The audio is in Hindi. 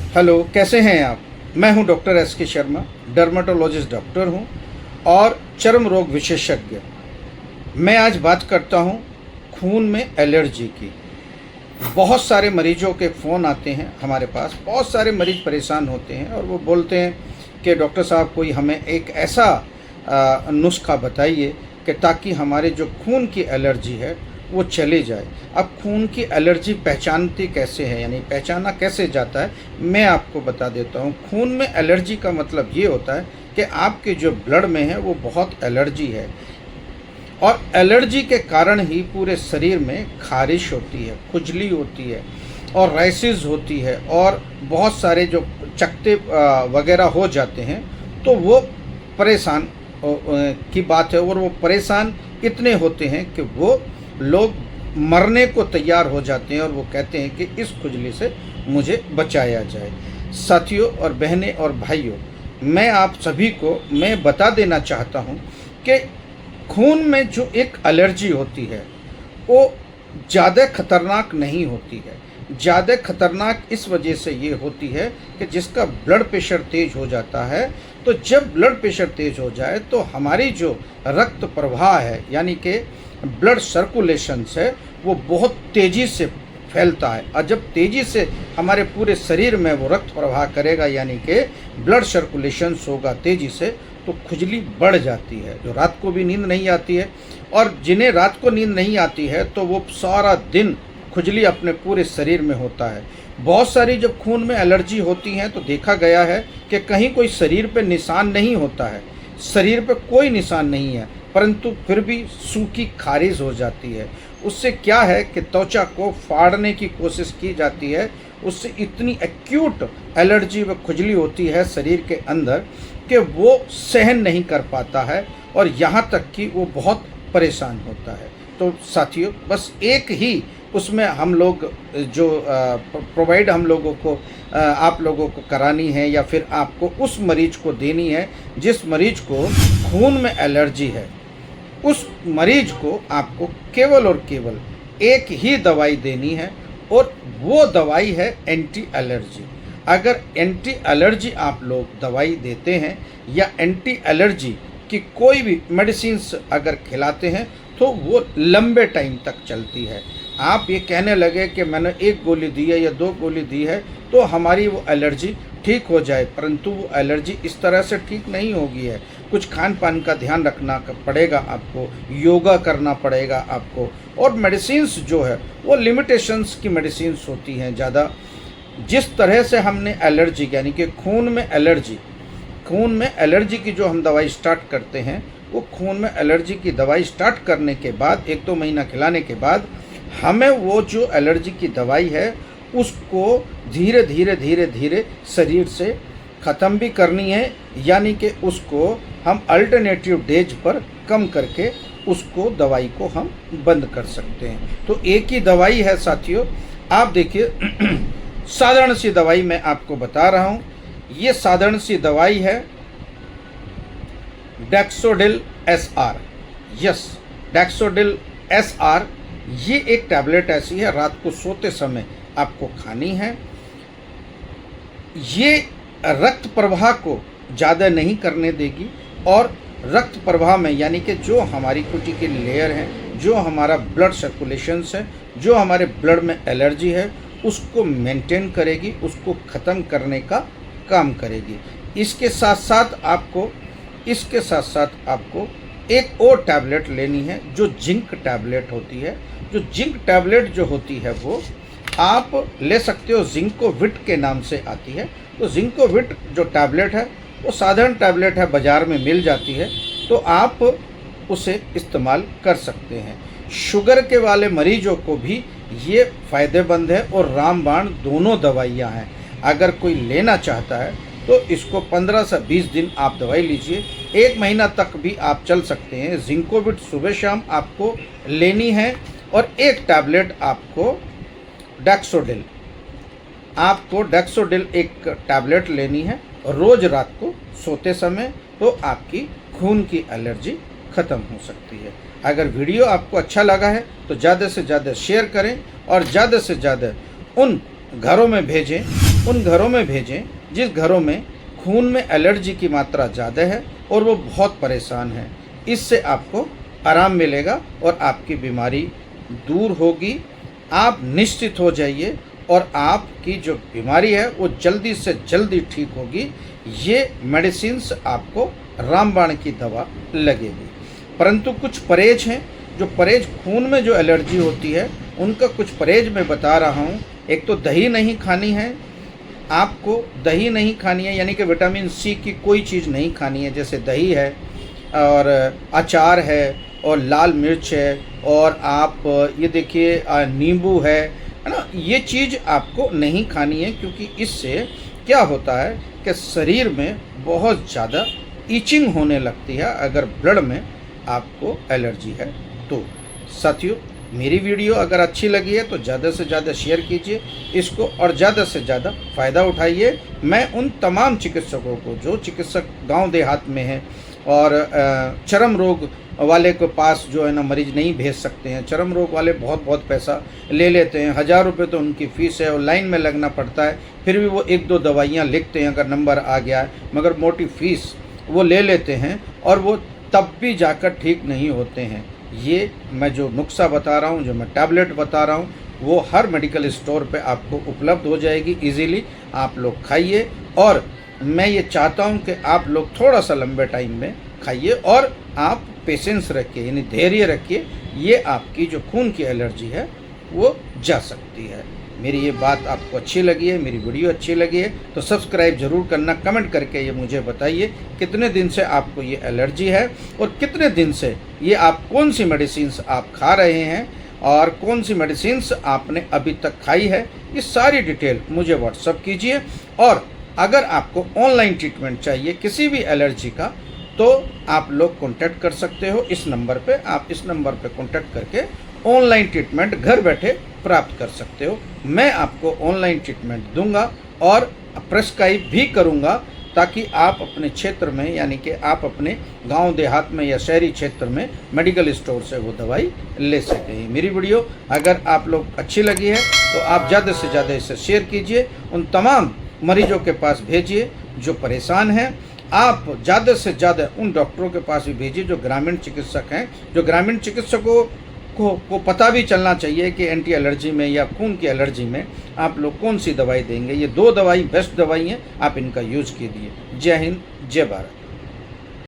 हेलो, कैसे हैं आप? मैं हूं डॉक्टर एस के शर्मा, डर्मेटोलॉजिस्ट डॉक्टर हूं और चर्म रोग विशेषज्ञ। मैं आज बात करता हूं खून में एलर्जी की। बहुत सारे मरीजों के फ़ोन आते हैं हमारे पास, बहुत सारे मरीज़ परेशान होते हैं और वो बोलते हैं कि डॉक्टर साहब कोई हमें एक ऐसा नुस्खा बताइए कि ताकि हमारे जो खून की एलर्जी है वो चले जाए। अब खून की एलर्जी पहचानती कैसे है, यानी पहचाना कैसे जाता है, मैं आपको बता देता हूँ। खून में एलर्जी का मतलब ये होता है कि आपके जो ब्लड में है वो बहुत एलर्जी है और एलर्जी के कारण ही पूरे शरीर में खारिश होती है, खुजली होती है और रैशेस होती है और बहुत सारे जो चकत्ते वगैरह हो जाते हैं, तो वो परेशान की बात है। और वो परेशान इतने होते हैं कि वो लोग मरने को तैयार हो जाते हैं और वो कहते हैं कि इस खुजली से मुझे बचाया जाए। साथियों और बहनें और भाइयों, मैं आप सभी को मैं बता देना चाहता हूँ कि खून में जो एक एलर्जी होती है वो ज़्यादा खतरनाक नहीं होती है। ज़्यादा खतरनाक इस वजह से ये होती है कि जिसका ब्लड प्रेशर तेज़ हो जाता है, तो जब ब्लड प्रेशर तेज़ हो जाए तो हमारी जो रक्त प्रवाह है, यानी कि ब्लड सर्कुलेशंस है, वो बहुत तेज़ी से फैलता है और जब तेज़ी से हमारे पूरे शरीर में वो रक्त प्रवाह करेगा, यानी कि ब्लड सर्कुलेशंस होगा तेज़ी से, तो खुजली बढ़ जाती है। जो रात को भी नींद नहीं आती है और जिन्हें रात को नींद नहीं आती है तो वो सारा दिन खुजली अपने पूरे शरीर में होता है। बहुत सारी जब खून में एलर्जी होती हैं तो देखा गया है कि कहीं कोई शरीर पे निशान नहीं होता है, शरीर पे कोई निशान नहीं है, परंतु फिर भी सूखी खारिश हो जाती है। उससे क्या है कि त्वचा को फाड़ने की कोशिश की जाती है, उससे इतनी एक्यूट एलर्जी व खुजली होती है शरीर के अंदर कि वो सहन नहीं कर पाता है और यहाँ तक कि वो बहुत परेशान होता है। तो साथियों, बस एक ही उसमें हम लोग जो प्रोवाइड हम लोगों को आप लोगों को करानी है या फिर आपको उस मरीज को देनी है जिस मरीज को खून में एलर्जी है। उस मरीज को आपको केवल और केवल एक ही दवाई देनी है और वो दवाई है एंटी एलर्जी। अगर एंटी एलर्जी आप लोग दवाई देते हैं या एंटी एलर्जी की कोई भी मेडिसिन्स अगर खिलाते हैं तो वो लंबे टाइम तक चलती है। आप ये कहने लगे कि मैंने एक गोली दी है या 2 गोली दी है तो हमारी वो एलर्जी ठीक हो जाए, परंतु वो एलर्जी इस तरह से ठीक नहीं होगी है। कुछ खान पान का ध्यान रखना पड़ेगा आपको, योगा करना पड़ेगा आपको, और मेडिसिन्स जो है वो लिमिटेशंस की मेडिसिन्स होती हैं ज़्यादा। जिस तरह से हमने एलर्जी यानी कि खून में एलर्जी की जो हम दवाई स्टार्ट करते हैं, वो खून में एलर्जी की दवाई स्टार्ट करने के बाद 1-2 महीना खिलाने के बाद हमें वो जो एलर्जी की दवाई है उसको धीरे धीरे शरीर से ख़त्म भी करनी है, यानी कि उसको हम अल्टरनेटिव डेज पर कम करके उसको दवाई को हम बंद कर सकते हैं। तो एक ही दवाई है साथियों। आप देखिए साधारण सी दवाई मैं आपको बता रहा हूँ। ये साधारण सी दवाई है डेक्सोडिल SR। यस, डेक्सोडिल SR। ये एक टैबलेट ऐसी है, रात को सोते समय आपको खानी है। ये रक्त प्रवाह को ज़्यादा नहीं करने देगी और रक्त प्रवाह में, यानी कि जो हमारी कुटी की लेयर है, जो हमारा ब्लड सर्कुलेशंस है, जो हमारे ब्लड में एलर्जी है, उसको मेंटेन करेगी, उसको ख़त्म करने का काम करेगी। इसके साथ साथ आपको एक और टैबलेट लेनी है जो जिंक टैबलेट होती है। जो जिंक टैबलेट जो होती है वो आप ले सकते हो, जिंकोविट के नाम से आती है। तो जिंकोविट जो टैबलेट है वो साधारण टैबलेट है, बाज़ार में मिल जाती है, तो आप उसे इस्तेमाल कर सकते हैं। शुगर के वाले मरीजों को भी ये फ़ायदेमंद है और रामबाण दोनों दवाइयाँ हैं। अगर कोई लेना चाहता है तो इसको 15 से 20 दिन आप दवाई लीजिए, 1 महीना तक भी आप चल सकते हैं। जिंकोविट सुबह शाम आपको लेनी है और एक टैबलेट आपको डेक्सोडिल एक टैबलेट लेनी है रोज़ रात को सोते समय, तो आपकी खून की एलर्जी ख़त्म हो सकती है। अगर वीडियो आपको अच्छा लगा है तो ज़्यादा से ज़्यादा शेयर करें और ज़्यादा से ज़्यादा उन घरों में भेजें उन घरों में भेजें जिस घरों में खून में एलर्जी की मात्रा ज़्यादा है और वो बहुत परेशान है। इससे आपको आराम मिलेगा और आपकी बीमारी दूर होगी। आप निश्चित हो जाइए और आपकी जो बीमारी है वो जल्दी से जल्दी ठीक होगी। ये मेडिसिन्स आपको रामबाण की दवा लगेगी। परंतु कुछ परहेज हैं, जो परहेज खून में जो एलर्जी होती है उनका कुछ परहेज मैं बता रहा हूँ। एक तो दही नहीं खानी है, आपको दही नहीं खानी है, यानी कि विटामिन सी की कोई चीज़ नहीं खानी है, जैसे दही है और अचार है और लाल मिर्च है और आप ये देखिए नींबू है ना, ये चीज़ आपको नहीं खानी है, क्योंकि इससे क्या होता है कि शरीर में बहुत ज़्यादा ईचिंग होने लगती है अगर ब्लड में आपको एलर्जी है तो। साथियों, मेरी वीडियो अगर अच्छी लगी है तो ज़्यादा से ज़्यादा शेयर कीजिए इसको और ज़्यादा से ज़्यादा फ़ायदा उठाइए। मैं उन तमाम चिकित्सकों को, जो चिकित्सक गांव देहात में हैं और चर्म रोग वाले के पास जो है ना मरीज़ नहीं भेज सकते हैं, चर्म रोग वाले बहुत बहुत पैसा ले लेते हैं, 1000 रुपये तो उनकी फ़ीस है और लाइन में लगना पड़ता है, फिर भी वो 1-2 दवाइयाँ लिखते हैं अगर नंबर आ गया है, मगर मोटी फ़ीस वो ले लेते हैं और वो तब भी जाकर ठीक नहीं होते हैं। ये मैं जो नुस्खा बता रहा हूँ, जो मैं टैबलेट बता रहा हूँ, वो हर मेडिकल स्टोर पे आपको उपलब्ध हो जाएगी इजीली। आप लोग खाइए और मैं ये चाहता हूँ कि आप लोग थोड़ा सा लंबे टाइम में खाइए और आप पेशेंस रखिए, यानी धैर्य रखिए। ये आपकी जो खून की एलर्जी है वो जा सकती है। मेरी ये बात आपको अच्छी लगी है, मेरी वीडियो अच्छी लगी है तो सब्सक्राइब ज़रूर करना। कमेंट करके ये मुझे बताइए कितने दिन से आपको ये एलर्जी है और कितने दिन से ये आप कौन सी मेडिसिन्स आप खा रहे हैं और कौन सी मेडिसिन्स आपने अभी तक खाई है। ये सारी डिटेल मुझे व्हाट्सअप कीजिए। और अगर आपको ऑनलाइन ट्रीटमेंट चाहिए किसी भी एलर्जी का तो आप लोग कॉन्टैक्ट कर सकते हो इस नंबर पे। आप इस नंबर पे कॉन्टैक्ट करके ऑनलाइन ट्रीटमेंट घर बैठे प्राप्त कर सकते हो। मैं आपको ऑनलाइन ट्रीटमेंट दूंगा और प्रेस्क्राइब भी करूंगा ताकि आप अपने क्षेत्र में, यानी कि आप अपने गांव देहात में या शहरी क्षेत्र में मेडिकल स्टोर से वो दवाई ले सकें। मेरी वीडियो अगर आप लोग अच्छी लगी है तो आप ज़्यादा से ज़्यादा इसे शेयर कीजिए, उन तमाम मरीजों के पास भेजिए जो परेशान हैं। आप ज़्यादा से ज़्यादा उन डॉक्टरों के पास भी भेजिए जो ग्रामीण चिकित्सक हैं, जो ग्रामीण चिकित्सकों को पता भी चलना चाहिए कि एंटी एलर्जी में या खून की एलर्जी में आप लोग कौन सी दवाई देंगे। ये 2 दवाई बेस्ट दवाई हैं, आप इनका यूज़ कीजिए। जय हिंद, जय भारत।